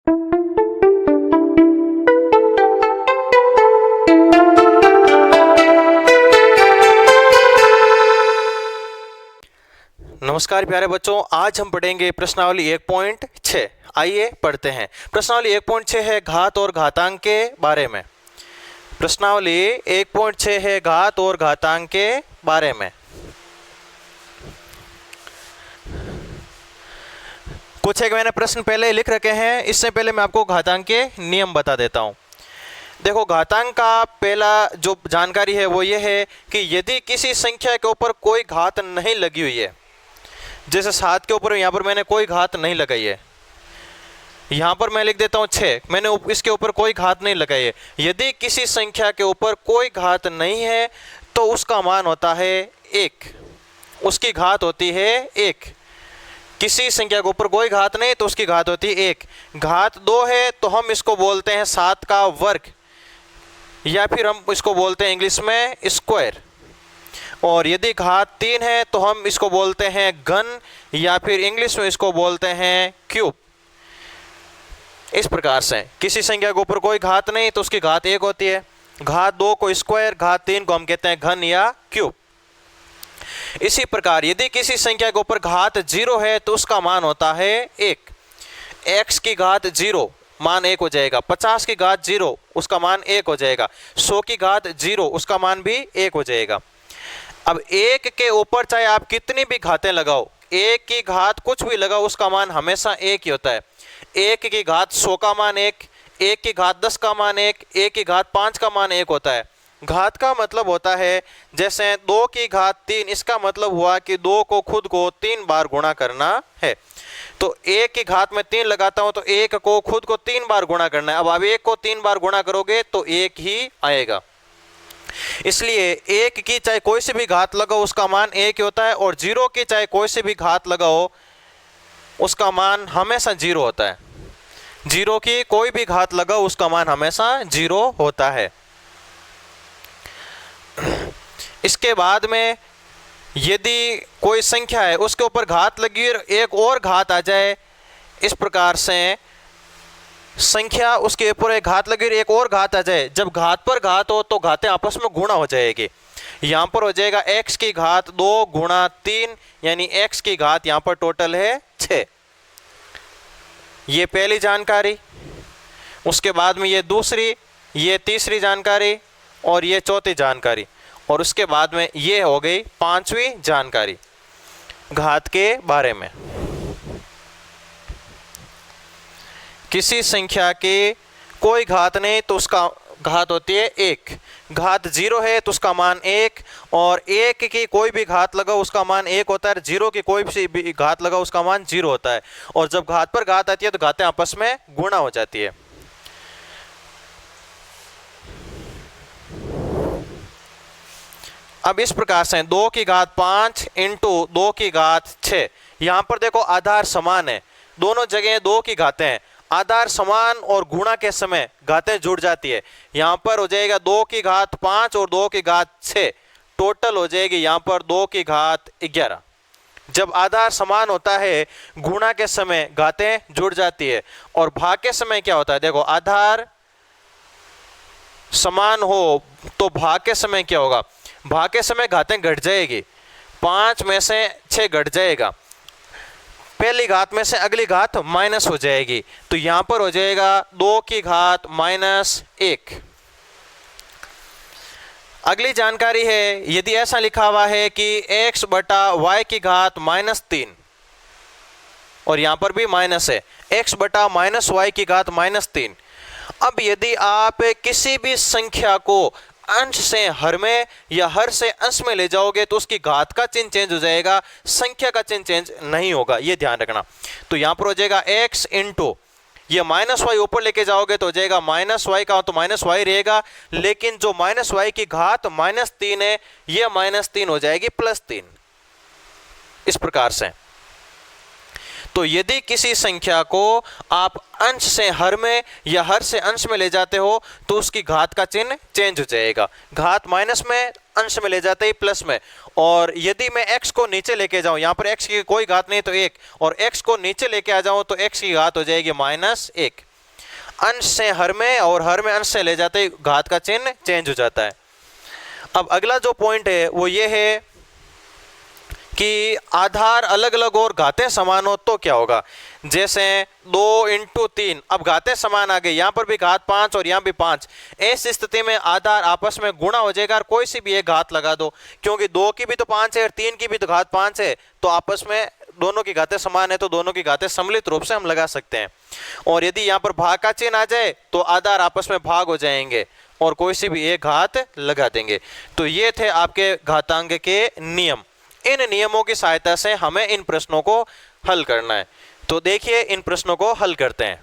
नमस्कार प्यारे बच्चों, आज हम पढ़ेंगे प्रश्नावली 1.6। आइए पढ़ते हैं। प्रश्नावली 1.6 है घात और घातांक के बारे में। प्रश्नावली 1.6 है घात और घातांक के बारे में। कुछ एक मैंने प्रश्न पहले लिख रखे हैं, इससे पहले मैं आपको घातांक के नियम बता देता हूं। देखो, घातांक का पहला जो जानकारी है वो ये है कि यदि किसी संख्या के ऊपर कोई घात नहीं लगी हुई है, जैसे 7 के ऊपर यहाँ पर मैंने कोई घात नहीं लगाई है, यहाँ पर मैं लिख देता हूँ 6, मैंने इसके ऊपर कोई घात नहीं लगाई है। यदि किसी संख्या के ऊपर कोई घात नहीं है तो उसका मान होता है 1, उसकी घात होती है 1। किसी संख्या के ऊपर कोई घात नहीं तो उसकी घात होती है 1। घात 2 है तो हम इसको बोलते हैं 7 का वर्ग, या फिर हम इसको बोलते हैं इंग्लिश में स्क्वायर। और यदि घात 3 है तो हम इसको बोलते हैं घन, या फिर इंग्लिश में इसको बोलते हैं क्यूब। इस प्रकार से किसी संख्या के ऊपर कोई घात नहीं तो उसकी घात 1 होती है। घात 2 को स्क्वायर, घात 3 को हम कहते हैं घन या क्यूब। इसी प्रकार यदि किसी संख्या के ऊपर घात 0 है तो उसका मान होता है 1। x की घात 0 मान 1 हो जाएगा, 50 की घात 0 उसका मान 1 हो जाएगा, 100 की घात 0 उसका मान भी 1 हो जाएगा। अब 1 के ऊपर चाहे आप कितनी भी घातें लगाओ, 1 की घात कुछ भी लगाओ, उसका मान हमेशा 1 ही होता है। 1 की घात 100 का मान 1, 1 की घात 10 का मान 1, 1 की घात 5 का मान 1 होता है। घात का मतलब होता है, जैसे 2 की घात 3, इसका मतलब हुआ कि 2 को खुद को 3 बार गुणा करना है। तो 1 की घात में 3 लगाता हूं तो 1 को खुद को 3 बार गुणा करना है। अब आप 1 को 3 बार गुणा करोगे तो 1 ही आएगा। इसलिए 1 की चाहे कोई सी भी घात लगाओ उसका मान 1 होता है, और 0 की चाहे कोई सी भी घात लगाओ उसका मान हमेशा 0 होता है। 0 की कोई भी घात लगाओ उसका मान हमेशा 0 होता है। इसके बाद में यदि कोई संख्या है उसके ऊपर घात लगी और एक और घात आ जाए, इस प्रकार से संख्या उसके ऊपर एक घात लगी और एक और घात आ जाए, जब घात पर घात हो तो घातें आपस में गुणा हो जाएगी। यहाँ पर हो जाएगा x की घात 2 गुणा 3, यानी x की घात यहाँ पर टोटल है 6। ये पहली जानकारी। उसके बाद में ये दूसरी, ये तीसरी जानकारी, और ये चौथी जानकारी, और उसके बाद में ये हो गई 5वीं जानकारी घात के बारे में। किसी संख्या की कोई घात नहीं तो उसका घात होती है 1। घात 0 है तो उसका मान 1, और 1 की कोई भी घात लगाओ उसका मान 1 होता है। 0 की कोई भी घात लगाओ उसका मान 0 होता है। और जब घात पर घात आती है तो घातें आपस में गुणा हो जाती है। अब इस प्रकार से 2 की घात 5 इंटू 2 की घात 6, यहाँ पर देखो आधार समान है, दोनों जगह 2 की घातें हैं। आधार समान और गुणा के समय घातें जुड़ जाती है। यहाँ पर हो जाएगा 2 की घात 5 और 2 की घात 6, टोटल हो जाएगी यहाँ पर 2 की घात 11। जब आधार समान होता है गुणा के समय घातें जुड़ जाती है, और भाग के समय क्या होता है, देखो आधार समान हो तो भाग के समय क्या होगा, भाग के समय घातें घट जाएगी। 5 में से 6 घट जाएगा, पहली घात में से अगली घात माइनस हो जाएगी, तो यहां पर हो जाएगा 2 की घात -1। अगली जानकारी है, यदि ऐसा लिखा हुआ है कि x बटा y की घात -3, और यहां पर भी माइनस है, x बटा -y की घात -3। अब यदि आप किसी भी संख्या को अंश से हर में या हर से अंश में ले जाओगे तो उसकी घात का चिन्ह चेंज हो जाएगा, संख्या का चिन्ह चेंज नहीं होगा, ये ध्यान रखना। तो यहां पर हो जाएगा x इंटू ये -y ऊपर लेके जाओगे तो हो जाएगा -y का, तो -y रहेगा, लेकिन जो -y की घात -3 है ये -3 हो जाएगी +3। इस प्रकार से तो यदि किसी संख्या को आप अंश से हर में या हर से अंश में ले जाते हो तो उसकी घात का चिन्ह चेंज हो जाएगा। घात माइनस में, अंश में ले जाते ही प्लस में। और यदि मैं x को नीचे लेके जाऊं, यहाँ पर x की कोई घात नहीं तो 1, और x को नीचे लेके आ जाऊं तो x की घात हो जाएगी -1। अंश से हर में और हर में अंश से ले जाते ही घात का चिन्ह चेंज हो जाता है। अब अगला जो पॉइंट है वो ये है कि आधार अलग अलग और घातें समान हो तो क्या होगा। जैसे 2 इंटू 3, अब घातें समान आ गई, यहाँ पर भी घात 5 और यहाँ भी 5। ऐसी स्थिति में आधार आपस में गुणा हो जाएगा और कोई सी भी एक घात लगा दो, क्योंकि 2 की भी तो 5 है और 3 की भी तो घात 5 है, तो आपस में दोनों की घातें समान है तो दोनों की घातें सम्मिलित रूप से हम लगा सकते हैं। और यदि यहाँ पर भाग का चिन्ह आ जाए तो आधार आपस में भाग हो जाएंगे और कोई सी भी एक घात लगा देंगे। तो ये थे आपके घातांक के नियम। इन नियमों की सहायता से हमें इन प्रश्नों को हल करना है। तो देखिए इन प्रश्नों को हल करते हैं।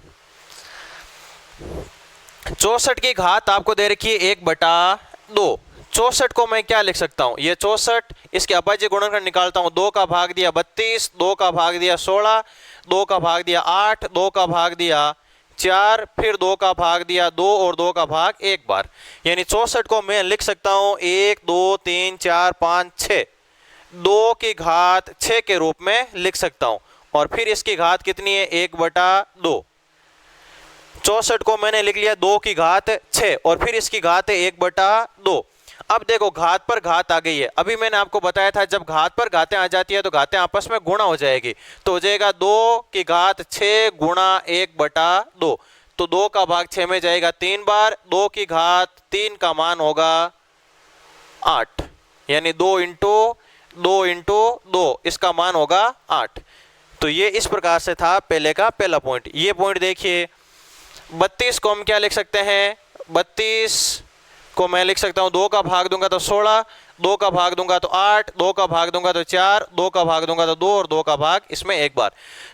64 की घात आपको दे रखी है 1/2। 64 को मैं क्या लिख सकता हूं, ये 64, इसके अभाज्य गुणनखंड निकालता हूं। 2 का भाग दिया 32, 2 का भाग दिया 16, 2 का भाग दिया 8, 2 का भाग दिया 4, फिर 2 का भाग दिया 2 और 2 का भाग एक बार, यानी 64 को मैं लिख सकता हूं 1 2 3 4 5 6, 2 की घात 6 के रूप में लिख सकता हूं। और फिर इसकी घात कितनी है 1/2। 64 को मैंने लिख लिया 2 की घात 6 और फिर इसकी घात है 1/2। अब देखो घात पर घात आ गई है। अभी मैंने आपको बताया था जब घात पर घातें आ जाती है तो घातें आपस में गुणा हो जाएगी, तो हो जाएगा 2 की घात 6 गुणा 1/2। तो 2 का भाग 6 में जाएगा 3 बार, 2 की घात 3 का मान होगा 8, यानी 2 इंटू 2 इसका मान होगा 8। तो ये इस प्रकार से था पहले का पहला पॉइंट। ये पॉइंट देखिए 32 को हम क्या लिख सकते हैं, 32 को मैं लिख सकता हूं 2 का भाग दूंगा तो 16, 2 का भाग दूंगा तो 8, 2 का भाग दूंगा तो 4, 2 का भाग दूंगा तो 2 और 2 का भाग इसमें एक बार।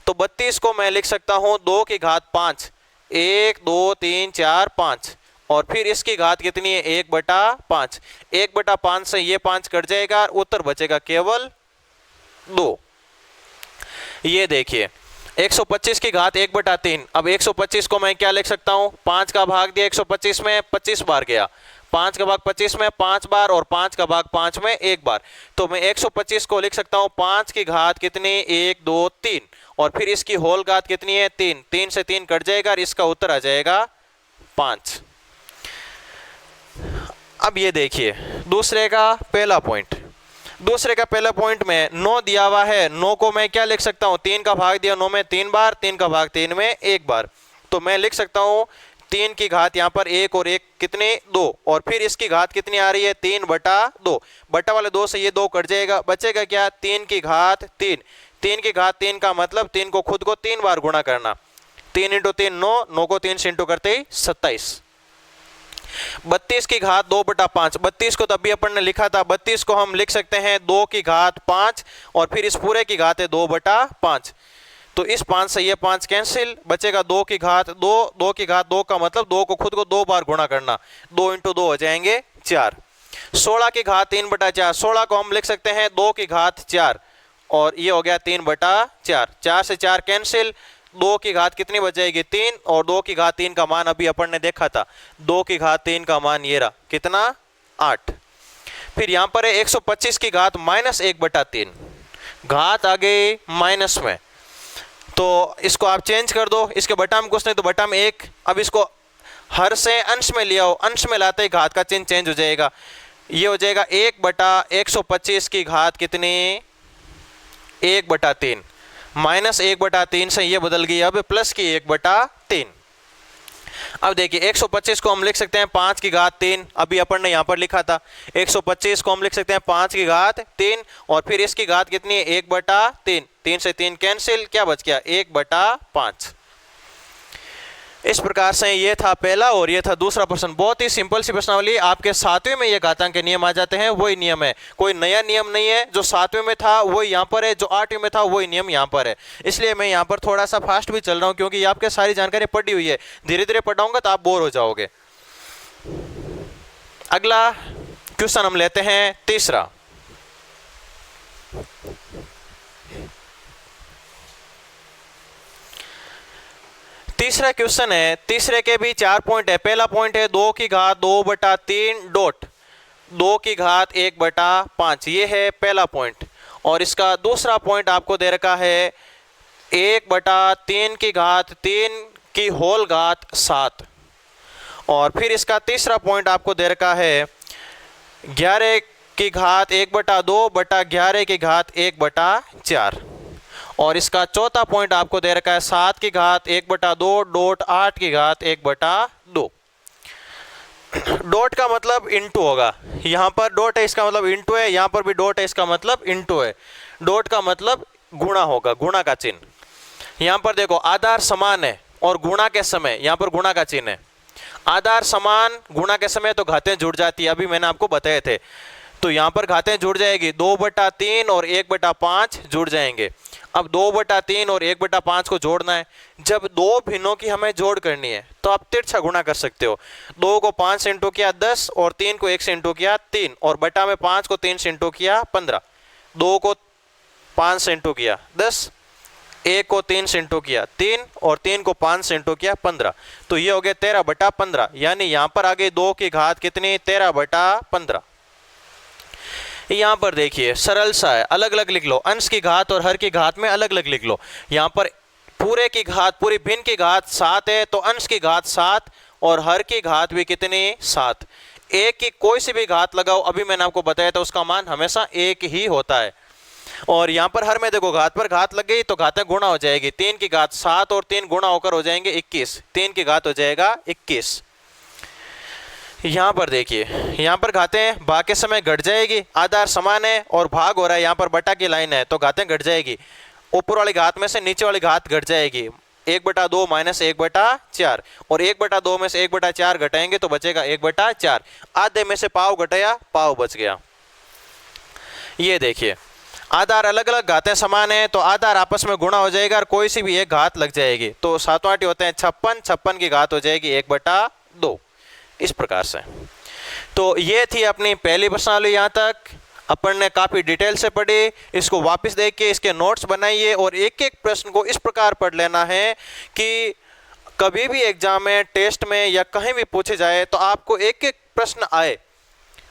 तो 32 को मैं लिख सकता हूं 2 की घात 5, 1 2 3 4 5 और फिर इसकी घात कितनी है 1/5। 1/5 से ये 5 कट जाएगा, उत्तर बचेगा केवल 2। ये देखिए 125 की घात 1/3। अब 125 को मैं क्या लिख सकता हूं, 5 का भाग दिया 125 में 25 बार गया, 5 का भाग 25 में 5 बार और 5 का भाग 5 में एक बार। तो मैं 125 को लिख सकता हूं 5 की घात कितनी 1 2 3 और फिर इसकी होल घात कितनी है 3, 3 से 3 कट जाएगा और इसका उत्तर आ जाएगा 5। अब ये देखिए दूसरे का पहला पॉइंट। दूसरे का पहला पॉइंट में 9 दिया हुआ है, 9 को मैं क्या लिख सकता हूं, 3 का भाग दिया 9 में 3 बार, 3 का भाग 3 में एक बार। तो मैं लिख सकता हूं 3 की घात यहाँ पर 1 और 1 कितने 2 और फिर इसकी घात कितनी आ रही है 3/2। बटा वाले 2 से ये 2 कट जाएगा, बचेगा क्या 3 की घात 3। 3 की घात 3 का मतलब 3 को खुद को 3 बार गुणा करना, 3 इंटू 3 9, 9 को 3 से इंटू करते ही 27। 32 की घात 2/5। 32 को तभी अपन ने लिखा था, 32 को हम लिख सकते हैं 2 की घात 5 और फिर इस पूरे की घात है 2/5। तो इस 5 से ये 5 कैंसिल, बचेगा 2 की घात 2। 2 की घात 2 का मतलब 2 को खुद को 2 बार गुणा करना, 2 इंटू 2 हो जाएंगे 4। 16 की घात 3/4। 16 को हम लिख सकते हैं 2 की घात 4 और ये हो गया 3/4। 4 से 4 कैंसिल, 2 की घात कितनी बच जाएगी 3 और 2 की घात 3 का मान अभी अपन ने देखा था, 2 की घात 3 का मान ये रहा कितना 8। फिर यहाँ पर है 125 की घात -1/3, घात आ गई माइनस में, तो इसको आप चेंज कर दो, इसके बटा में कुछ नहीं तो बटा में 1। अब इसको हर से अंश में लिया हो, अंश में लाते ही घात का चिन्ह चेंज हो जाएगा, ये हो जाएगा 1/125 की घात कितनी 1/3, -1/3 से ये बदल गई अब प्लस की 1/3। अब देखिए 125 को हम लिख सकते हैं 5 की घात 3, अभी अपन ने यहाँ पर लिखा था 125 को हम लिख सकते हैं 5 की घात 3 और फिर इसकी घात कितनी है 1/3। 3 से 3 कैंसिल, क्या बच गया 1/5। इस प्रकार से ये था पहला और ये था दूसरा प्रश्न। बहुत ही सिंपल सी प्रश्नावली, आपके 7वें में ये घातांक के नियम आ जाते हैं, वही नियम है, कोई नया नियम नहीं है। जो 7वें में था वही यहाँ पर है, जो 8वें में था वही नियम यहाँ पर है। इसलिए मैं यहाँ पर थोड़ा सा फास्ट भी चल रहा हूँ क्योंकि ये आपके सारी जानकारी पढ़ी हुई है, धीरे धीरे पढ़ाऊंगा तो आप बोर हो जाओगे। अगला क्वेश्चन हम लेते हैं तीसरा। तीसरा क्वेश्चन है, तीसरे के भी 4 पॉइंट है। पहला पॉइंट है 2 की घात 2/3 डॉट 2 की घात 1/5, ये है पहला पॉइंट। और इसका दूसरा पॉइंट आपको दे रखा है 1/3 की घात 3 की होल घात 7। और फिर इसका तीसरा पॉइंट आपको दे रखा है 11 की घात 1/2 बटा 11 की घात 1/4। और इसका चौथा पॉइंट आपको दे रखा है 7 की घात 1/2 डॉट 8 की घात 1/2। डॉट का मतलब इंटू होगा, यहाँ पर डॉट है इसका मतलब इंटू है, यहाँ पर भी डॉट है इसका मतलब इंटू है। डॉट का मतलब गुणा होगा, गुणा का चिन्ह। यहाँ पर देखो आधार समान है और गुणा के समय यहाँ पर गुणा का चिन्ह है। आधार समान गुणा के समय तो घातें जुड़ जाती है, अभी मैंने आपको बताए थे। तो यहाँ पर घातें जुड़ जाएगी, 2/3 और 1/5 जुड़ जाएंगे। अब 2/3 और 1/5 को जोड़ना है। जब दो भिन्नों की हमें जोड़ करनी है तो आप तिरछा गुणा कर सकते हो। 2 को 5 से इंटू किया 10 और 3 को 1 से इंटू किया 3 और बटा में 5 को 3 से इंटू किया 15। 2 को 5 से इंटू किया 10, 1 को 3 से इंटू किया 3 और 3 को 5 से इंटू किया 15। तो ये हो गया 13/15, यानी यहाँ पर आगे 2 की घात कितनी 13/15। यहाँ पर देखिए सरल सा है, अलग अलग लिख लो, अंश की घात और हर की घात में अलग अलग लिख लो। यहाँ पर पूरे की घात पूरी भिन्न की घात 7 है तो अंश की घात 7 और हर की घात भी कितनी 7। एक की कोई सी भी घात लगाओ, अभी मैंने आपको बताया था उसका मान हमेशा एक ही होता है। और यहाँ पर हर में देखो घात पर घात लग गई तो घातें गुणा हो जाएगी। 3 की घात 7 और 3 गुणा होकर हो जाएंगे 21, 3 की घात हो जाएगा 21। यहाँ पर देखिए यहाँ पर घातें भाग के समय घट जाएगी, आधार समान है और भाग हो रहा है, यहाँ पर बटा की लाइन है तो घातें घट जाएगी। ऊपर वाली घात में से नीचे वाली घात घट जाएगी, 1/2 माइनस 1/4 और 1/2 में से 1/4 घटाएंगे तो बचेगा 1/4। आधे में से पाव घटाया, पाव बच गया। ये देखिए आधार अलग अलग घातें समान है तो आधार आपस में गुणा हो जाएगा और कोई सी भी एक घात लग जाएगी। तो 7 8 होते हैं 56, 56 की घात हो जाएगी 1/2। इस प्रकार से। तो ये थी अपनी पहली प्रश्नावली। यहाँ तक अपन ने काफ़ी डिटेल से पढ़ी, इसको वापस देख के इसके नोट्स बनाइए और एक एक प्रश्न को इस प्रकार पढ़ लेना है कि कभी भी एग्जाम में, टेस्ट में या कहीं भी पूछे जाए तो आपको एक एक प्रश्न आए।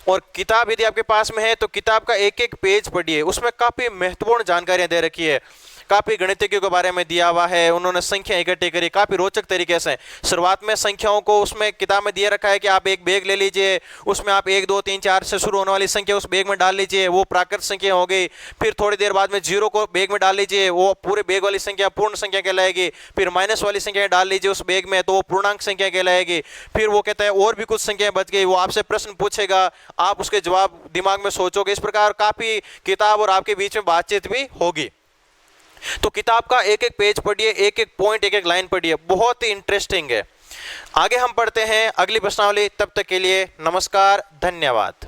और किताब यदि आपके पास में है तो किताब का एक एक पेज पढ़िए, उसमें काफ़ी महत्वपूर्ण जानकारियाँ दे रखी है, काफ़ी गणितज्ञों के बारे में दिया हुआ है, उन्होंने संख्या इकट्ठी करी काफ़ी रोचक तरीके से। शुरुआत में संख्याओं को उसमें किताब में दिया रखा है कि आप एक बैग ले लीजिए, उसमें आप 1 2 3 4 से शुरू होने वाली संख्या उस बैग में डाल लीजिए, वो प्राकृत संख्या हो गई। फिर थोड़ी देर बाद में 0 को बैग में डाल लीजिए, वो पूरे बैग वाली संख्या पूर्ण संख्या कहलाएगी। फिर माइनस वाली संख्या डाल लीजिए उस बैग में तो वो पूर्णांक संख्या कहलाएगी। फिर वो कहता है और भी कुछ संख्याएं बच गई, वो आपसे प्रश्न पूछेगा, आप उसके जवाब दिमाग में सोचोगे। इस प्रकार काफ़ी किताब और आपके बीच में बातचीत भी होगी। तो किताब का एक एक पेज पढ़िए, एक एक पॉइंट, एक एक लाइन पढ़िए, बहुत ही इंटरेस्टिंग है। आगे हम पढ़ते हैं अगली प्रश्नावली। तब तक के लिए नमस्कार, धन्यवाद।